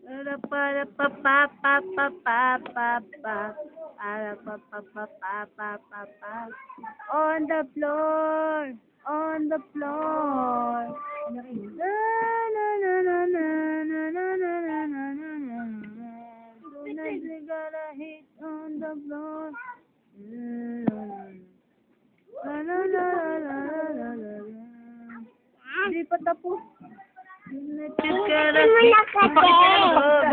Para para pa pa pa pa pa pa pa. Para pa pa pa pa pa pa pa. On the floor. On the floor. Na na na na na na na na na na na na. Tonight we gotta hit on the floor. La la la la la la la. Hindi pa tapos.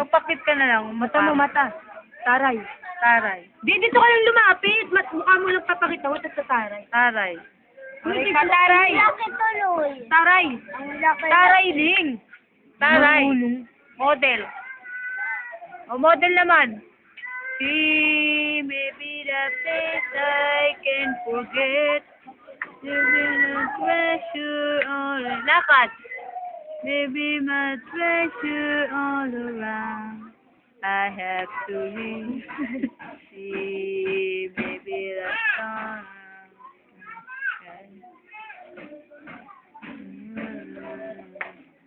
Magpakit ka na lang. Mata mo, mata. Taray. Taray. Dito ka lang lumapit. Mukha mo lang papakita mo sa taray. Taray. Hindi ka taray. Taray. Taray din. Taray. Model. O model naman. See, maybe the place I can forget. There's been a treasure all lakad. Maybe my treasure all around. I have to leave. See, maybe the sun.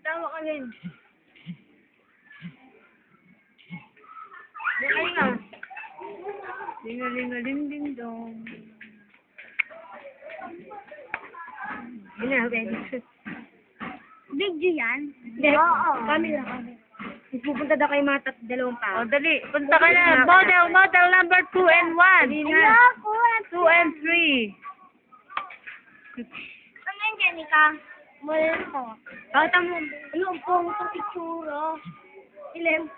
Tawa ka rin. Dali nga. Ling-a-ling-a-ling-ding-dong. Ready? Video yan? Oo. Camera. Pupunta daw kayo mga dalawang pa. O, dali. Punta ka na. Model number 2 and 1. Ayoko. 2 and 3. Ano yan, Jenica? Model ko. Bakit mo? Ayun po, itong itsura. Ilan?